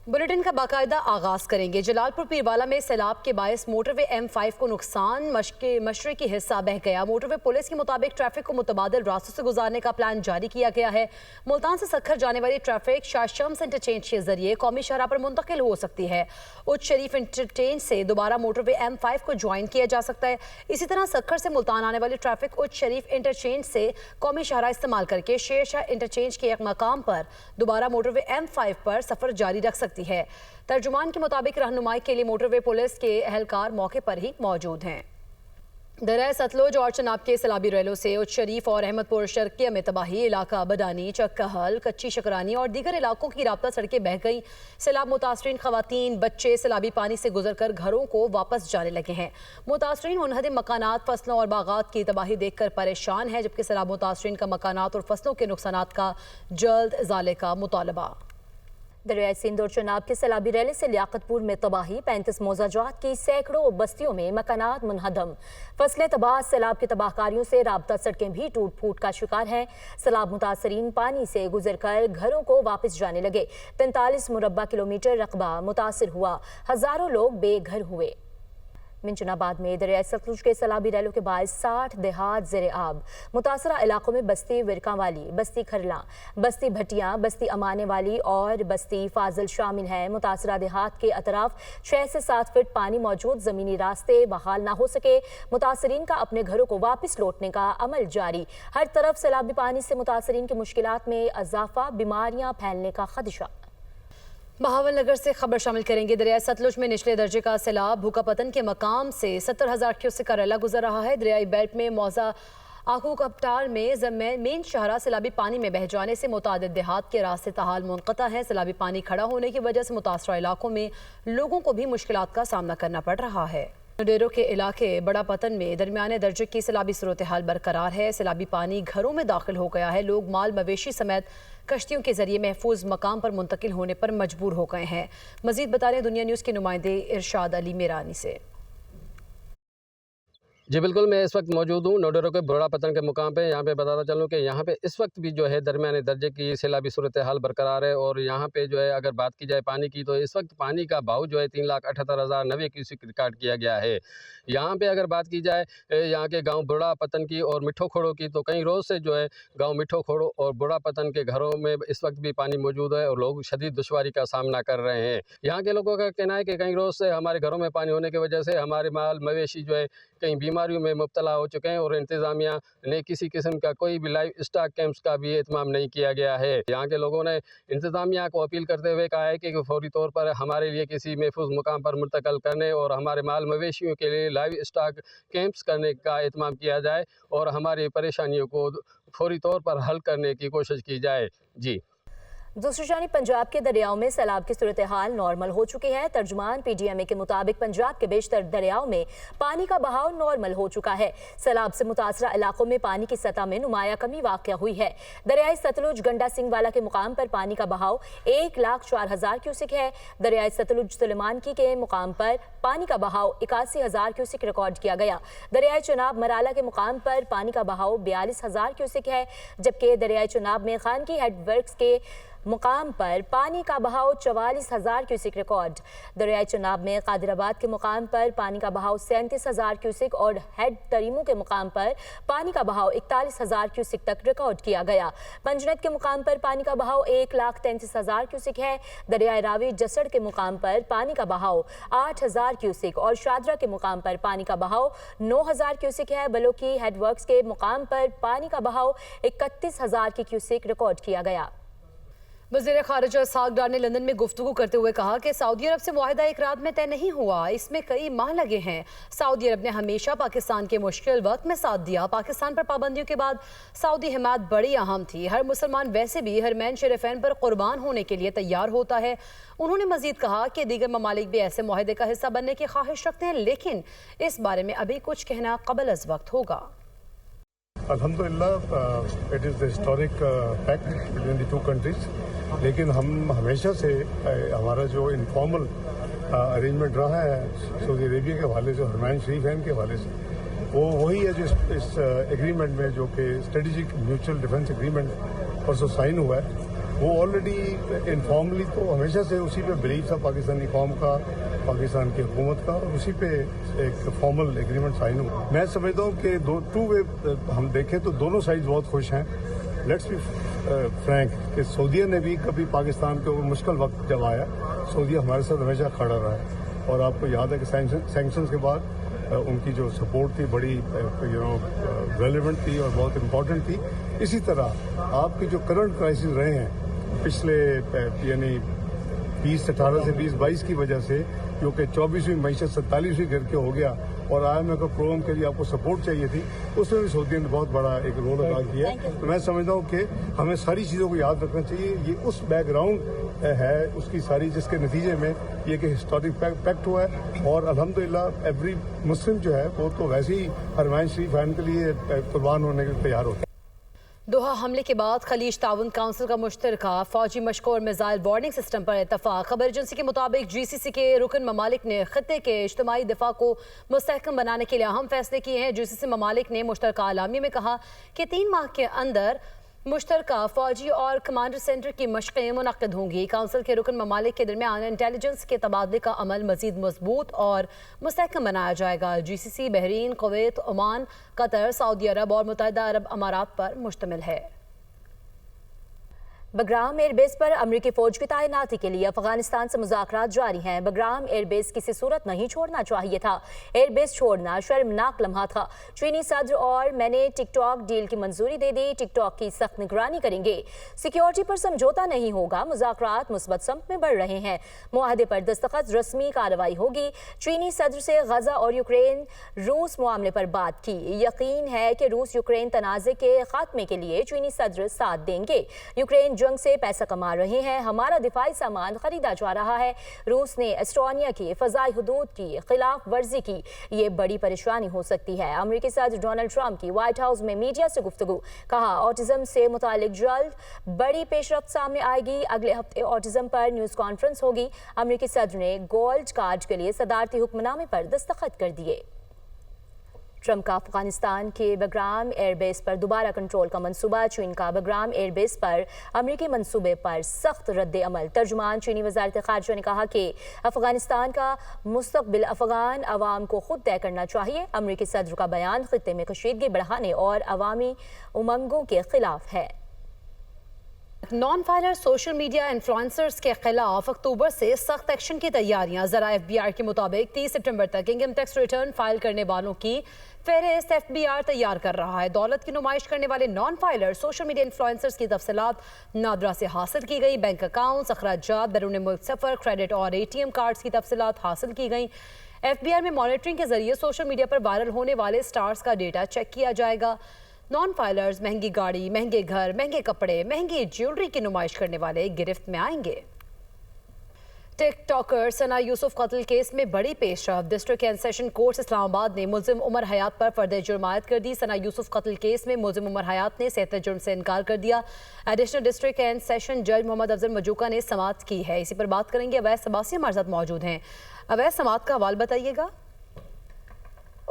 Bulletin का बाकायदा आगाज करेंगे। जलालपुर पीरवाला में सैलाब के बायस मोटरवे M5 को नुकसान, मशरकी हिस्सा बह गया। मोटरवे पुलिस के मुताबिक ट्रैफिक को मुतबादिल रास्तों से गुजारने का प्लान जारी किया गया है। मुल्तान से सखर जाने वाली ट्रैफिक शाह शम्स इंटरचेंज के जरिए कौमी शहरा पर मुंतकिल हो सकती है। उच्च शरीफ इंटरचेंज से दोबारा मोटरवे M5 को ज्वाइन किया जा सकता है। इसी तरह सखर से मुल्तान आने वाली ट्रैफिक उच्च शरीफ इंटरचेंज से कौमी शहरा इस्तेमाल करके शेर शाह इंटरचेंज के एक मकाम पर दोबारा मोटरवे M5 पर सफर जारी रख सकती है। तर्जुमान के मुताबिक रहनुमाई के लिए मोटरवे पुलिस के एहलकार मौके पर ही मौजूद हैं। दरिया सतलुज और चनाब के सैलाबी रेलों से उच्च शरीफ और अहमदपुर शर्किया में तबाही, इलाका बदानी, चक्काहल, कच्ची शकरानी और दीगर इलाकों की राब्ता सड़कें बह गई। सैलाब मुतासरीन खवातीन, बच्चे सैलाबी पानी से गुजर कर घरों को वापस जाने लगे हैं। मुतासरीन मुनहदम मकानात, फसलों और बागात की तबाही देख कर परेशान है, जबकि सैलाब मुतासरीन का मकानात और फसलों के नुकसानात का जल्द इजाले का मुतालबा। दरियाई सिंध और चनाब के सैलाबी रैली से लियाकतपुर में तबाही, 35 मौजाजात की सैकड़ों बस्तियों में मकानात मुनहदम, फसलें तबाह। सैलाब की तबाहकारियों से राब्ता सड़कें भी टूट फूट का शिकार हैं। सैलाब मुतासरीन पानी से गुजर कर घरों को वापस जाने लगे। 43 मुरब्बा किलोमीटर रकबा मुतासर हुआ, हजारों लोग बेघर हुए। मिंचनाबाद में दरिया सतलुज के सैलाबी रैलों के बाद 60 देहात ज़ेरे आब। मुतासरा इलाकों में बस्ती विरका वाली, बस्ती खरला, बस्ती भटिया, बस्ती अमाने वाली और बस्ती फाजिल शामिल है। मुतासरा देहात के अतराफ 6 से 7 फीट पानी मौजूद, ज़मीनी रास्ते बहाल ना हो सके। मुतासरीन का अपने घरों को वापस लौटने का अमल जारी। हर तरफ सैलाबी पानी से मुतासरीन की मुश्किलात में इजाफा, बीमारियां फैलने का खदशा। बहावल नगर से खबर शामिल करेंगे। दरिया सतलुज में निचले दर्जे का सैलाब भूखा पतन के मकाम से 70,000 क्यूसेक का रैला गुजर रहा है। दरियाई बेल्ट में मौजा आकू कप्टार में मेन शहरा सैलाबी पानी में बह जाने से मुतादिद देहात के रास्ते ताहाल मुनक़ता है। सैलाबी पानी खड़ा होने की वजह से मुतासरा इलाकों में लोगों को भी मुश्किलात का सामना करना पड़ रहा है। डेरों के इलाके बड़ा पतन में दरमियाने दर्जे की सैलाबी सूरत हाल बरकरार है। सैलाबी पानी घरों में दाखिल हो गया है। लोग माल मवेशी समेत कश्तियों के जरिए महफूज मकाम पर मुंतकिल होने पर मजबूर हो गए हैं। मजीद बता रहे हैं दुनिया न्यूज़ के नुमाइंदे इरशाद अली मेरानी से। जी बिल्कुल, मैं इस वक्त मौजूद हूँ नोडेरो के बड़ा पतन के मुकाम पे। यहाँ पे बताता चलूँ कि यहाँ पे इस वक्त भी जो है दरमियाने दर्जे की सैलाबी सूरत हाल बरकरार है। और यहाँ पे जो है अगर बात की जाए पानी की, तो इस वक्त पानी का बहाव जो है 3,78,090 क्यूसेक रिकॉर्ड किया गया है। यहाँ पे अगर बात की जाए यहाँ के गाँव बड़ा पतन की और मिठो खोड़ो की, तो कई रोज़ से जो है गाँव मिठो खोड़ो और बड़ा पतन के घरों में इस वक्त भी पानी मौजूद है और लोग शदीद दुश्वारी का सामना कर रहे हैं। यहाँ के लोगों का कहना है कि कई रोज़ से हमारे घरों में पानी होने की वजह से हमारे माल मवेशी जो है कई बीमारियों में मुब्तला हो चुके हैं और इंतज़ामिया ने किसी किस्म का कोई भी लाइव स्टॉक कैंप्स का भी एहतमाम नहीं किया गया है। यहाँ के लोगों ने इंतज़ामिया को अपील करते हुए कहा है कि फौरी तौर पर हमारे लिए किसी महफूज मुकाम पर मुंतकिल करने और हमारे माल मवेशियों के लिए लाइव स्टॉक कैंप्स करने का एहतमाम किया जाए और हमारी परेशानियों को फौरी तौर पर हल करने की कोशिश की जाए। जी। दूसरी जानिब पंजाब के दरियाओं में सैलाब की सूरत हाल नॉर्मल हो चुकी है। तर्जुमान PTMA के मुताबिक पंजाब के बेशतर दरियाओं में पानी का बहाव नॉर्मल हो चुका है। सैलाब से मुतासरा इलाकों में पानी की सतह में नुमाया कमी वाक़या हुई है। दरियाई सतलुज गंडा सिंह वाला के मुकाम पर पानी का बहाव 1,04,000 क्यूसेक है। दरियाई सतलुज सुलेमानकी के मुकाम पर पानी का बहाव 81,000 क्यूसेक रिकॉर्ड किया गया। दरियाई चनाब मराला के मुकाम पर पानी का बहाव 42,000 क्यूसेक है, जबकि दरियाई चनाब में खानकी हेड वर्क्स के मुकाम पर पानी का बहाव 44,000 क्यूसेक रिकॉर्ड। दरियाई चनाब में कादिराबाद के मुकाम पर पानी का बहाव 37,000 क्यूसेक और हेड तरीमू के मुकाम पर पानी का बहाव 41,000 क्यूसेक तक रिकॉर्ड किया गया। पंजनत के मुकाम पर पानी का बहाव 1,33,000 क्यूसेक है। दरियाई रावी जसड़ के मुकाम पर पानी का बहाव 8,000 क्यूसेक और शादरा के मुकाम पर पानी का बहाव 9,000 क्यूसेक है। बलोकी हेडवर्क्स के मुकाम पर पानी का बहाव 31,000 की क्यूसेक रिकॉर्ड किया गया। वज़ीर ख़ारिजा इसहाक़ डार ने लंदन में गुफ्तगू करते हुए कहा कि सऊदी अरब से मुआहिदा एक रात में तय नहीं हुआ, इसमें कई माह लगे हैं। सऊदी अरब ने हमेशा पाकिस्तान के मुश्किल वक्त में साथ दिया। पाकिस्तान पर पाबंदियों के बाद सऊदी हिमायत बड़ी अहम थी। हर मुसलमान वैसे भी हरमैन शरीफैन पर कुर्बान होने के लिए तैयार होता है। उन्होंने मजीद कहा कि दीगर ममालिक भी ऐसे मुआहिदे का हिस्सा बनने की ख्वाहिश रखते हैं, लेकिन इस बारे में अभी कुछ कहना क़ब्ल अज़ वक्त होगा। अल्हम्दुलिल्लाह it is the historic pact between the two countries, लेकिन हम हमेशा से हमारा जो इनफॉर्मल अरेंजमेंट रहा है सऊदी अरेबिया के हवाले से, हरमैन शरीफैन के हवाले से, वो वही है जो इस एग्रीमेंट में, जो कि स्ट्रेटेजिक म्यूचुअल डिफेंस एग्रीमेंट परसों साइन हुआ है। वो ऑलरेडी इनफॉर्मली तो हमेशा से उसी पे बिलीव था पाकिस्तानी कौम का, पाकिस्तान की हुकूमत का, और उसी पे एक फॉर्मल एग्रीमेंट साइन हुआ। मैं समझता हूँ कि टू वे हम देखें तो दोनों साइड बहुत खुश हैं। लेट्स बी फ्रैंक कि सऊदीया ने भी कभी पाकिस्तान के ऊपर मुश्किल वक्त जब आया, सऊदीया हमारे साथ हमेशा खड़ा रहा है। और आपको याद है कि सैंक्शंस के बाद उनकी जो सपोर्ट थी बड़ी रेलेवेंट थी और बहुत इम्पोर्टेंट थी। इसी तरह आपकी जो करंट क्राइसिस रहे हैं पिछले यानी 2018 से 2022 की वजह से, जो कि 24वीं मईशत 47वीं घर के हो गया, और IMF का प्रोग्राम के लिए आपको सपोर्ट चाहिए थी, उसमें भी सऊदी ने बहुत बड़ा एक रोल अदा किया है। तो मैं समझता हूँ कि हमें सारी चीज़ों को याद रखना चाहिए। ये उस बैकग्राउंड है उसकी सारी, जिसके नतीजे में ये कि हिस्टोरिक पैक्ट हुआ है। और अल्हम्दुलिल्लाह एवरी मुस्लिम जो है वो तो वैसे ही हरमैन शरीफ आइन के लिए कुर्बान होने के लिए तैयार होता है। दोहा हमले के बाद खलीज ताउन काउंसिल का मुश्तरका फौजी मशकों और मिसाइल वार्निंग सिस्टम पर इत्तफाक। खबर एजेंसी के मुताबिक GCC के रुकन ममालिक ने खत्ते के इज्तिमाई दिफा को मुस्तहकम बनाने के लिए अहम फैसले किए हैं। GCC ममालिक ने मुश्तरका आलामिया में कहा कि 3 माह के अंदर मुश्तरका फौजी और कमांडर सेंटर की मशक़ें मुनक़िद होंगी। काउंसिल के रुकन ममालिक के दरमियान इंटेलिजेंस के तबादले का अमल मज़ीद मजबूत और मुस्तहकम बनाया जाएगा। GCC Bahrain, Kuwait, Oman, Qatar, Saudi अरब और मुत्तहिदा अरब अमारात पर मुश्तमिल है। बगराम एयरबेस पर अमरीकी फौज की तैनाती के लिए अफगानिस्तान से मुज़ाकरात जारी हैं। बगराम एयरबेस किसी सूरत नहीं छोड़ना चाहिए था। एयरबेस छोड़ना शर्मनाक लम्हा था। चीनी सदर और मैंने टिकटॉक डील की मंजूरी दे दी। टिकटॉक की सख्त निगरानी करेंगे। सिक्योरिटी पर समझौता नहीं होगा। मुज़ाकरात मुस्बत सम्त में बढ़ रहे हैं। मुआहदे पर दस्तखत, रस्मी कार्रवाई होगी। चीनी सदर से गजा और यूक्रेन रूस मामले पर बात की। यकीन है कि रूस यूक्रेन तनाज़े के खात्मे के लिए चीनी सदर साथ देंगे। यूक्रेन जंग से पैसा कमा रहे हैं। हमारा दिफाई सामान खरीदा जा रहा है। रूस ने एस्टोनिया की फ़ज़ाई हुदूद की खिलाफ वर्जी की। ये बड़ी परेशानी हो सकती है। अमेरिकी सदर डोनाल्ड ट्रंप की व्हाइट हाउस में मीडिया से गुफ्तगू। कहा ऑटिज्म से मुतालिक जल्द बड़ी पेशरफ्त सामने आएगी। अगले हफ्ते ऑटिज्म पर न्यूज़ कॉन्फ्रेंस होगी। अमेरिकी सदर ने गोल्ड कार्ड के लिए सदारती हुक्मनामे पर दस्तखत कर दिए। ट्रंप का अफगानिस्तान के बगराम एयरबेस पर दोबारा कंट्रोल का मंसूबा। चीन का बगराम एयरबेस पर अमेरिकी मंसूबे पर सख्त रद्द अमल। तर्जुमान चीनी वज़ारत ख़ारिजा ने कहा कि अफगानिस्तान का मुस्तक़बिल अफगान अवाम को खुद तय करना चाहिए। अमेरिकी सदर का बयान खित्ते में कशीदगी बढ़ाने और अवामी उमंगों के खिलाफ है। Non filer social media influencers के खिलाफ अक्टूबर से सख्त एक्शन की तैयारियां। ज़रा FBI के मुताबिक 30 सितंबर तक इनकम टैक्स रिटर्न फाइल करने वालों की फहरिस्त FBI तैयार कर रहा है। दौलत की नुमाइश करने वाले non filer social media influencers की तफसीलात नादरा से हासिल की गई। बैंक अकाउंट्स, अखराजात, बैरून मुल्क सफ़र, क्रेडिट और ATM कार्ड्स की तफसीलात हासिल की गई। FBI में मॉनिटरिंग के जरिए सोशल मीडिया पर वायरल होने वाले स्टार्स का डेटा चेक किया जाएगा। नॉन फाइलर्स महंगी गाड़ी, महंगे घर, महंगे कपड़े, महंगी ज्वेलरी की नुमाइश करने वाले गिरफ्त में आएंगे। टिकटॉकर सना यूसुफ कत्ल केस में बड़ी पेशरफ। District and session court Islamabad ने मुल्जिम उमर हयात पर फर्द जुर्म आयद कर दी। सना यूसुफ कत्ल केस में मुल्जिम उमर हयात ने सेहत जुर्म से इनकार कर दिया। एडिशनल डिस्ट्रिक्ट एंड सेशन जज मोहम्मद अफजल मजूका ने समाअत की है। इसी पर बात करेंगे। अवैस अब्बासी हमारे साथ मौजूद हैं। अवैस, समाअत का हवाल बताइएगा।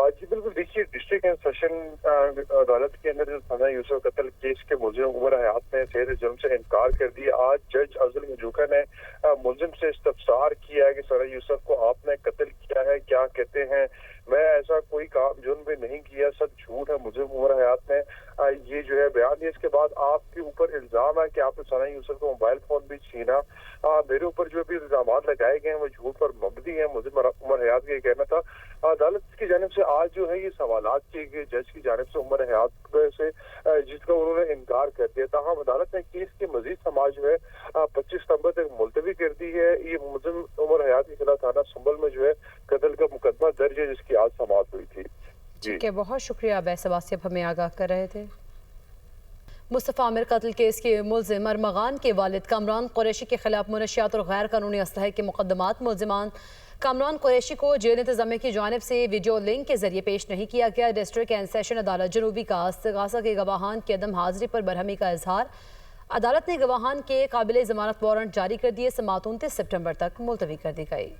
जी बिल्कुल, देखिए डिस्ट्रिक्ट एंड सेशन अदालत के अंदर जो सना यूसुफ कत्ल केस के मुल्जिम उमर हयात ने सेहत जुर्म से इनकार कर दिया। आज जज अफजल मजूका ने मुल्जिम से इस्तफसार किया है कि सना यूसुफ को आपने कत्ल किया है, क्या कहते हैं। मैं ऐसा कोई काम जुर्म भी नहीं किया, सब झूठ है। मुल्जिम उमर हयात ने ये जो है बयान दिया। इसके बाद आपके ऊपर इल्जाम है कि आपने सना यूसुफ को मोबाइल फोन भी छीना। मेरे ऊपर जो भी इल्जाम लगाए गए हैं वो झूठ पर मबनी है। मुल्जिम उमर हयात का ये कहना था। अदालत की जानिब से आज जो है ये सवालात किए गए जज की जानिब से उमर हयात से, जिसका उन्होंने इनकार कर दिया। ताहम अदालत ने केस की मजीद समाज जो है 25 सितंबर तक मुलतवी कर दी है। ये मुल्जिम उमर हयात के खिलाफ थाना संभल में जो है कत्ल का मुकदमा दर्ज है, जिसकी आज समाअत हुई थी। ठीक है, बहुत शुक्रिया अवैस अब्बासी, अब हमें आगाह कर रहे थे। मुस्तफ़ा आमिर कत्ल केस के मुल्जिम अरमगान के वालिद कामरान कुरैशी के खिलाफ मुनशियात और गैर कानूनी असलहे के मुकदमात। मुल्जिमान कामरान कुरैशी को जेल इंतजामिया की जानिब से वीडियो लिंक के जरिए पेश नहीं किया गया। डिस्ट्रिक्ट एंड सेशन अदालत जनूबी का इस्तिगासा के गवाहान की अदम हाजिरी पर बरहमी का इजहार। अदालत ने गवाहान के काबिल ज़मानत वारंट जारी कर दिए। समाअत 29 सितंबर तक मुलतवी कर दी गई।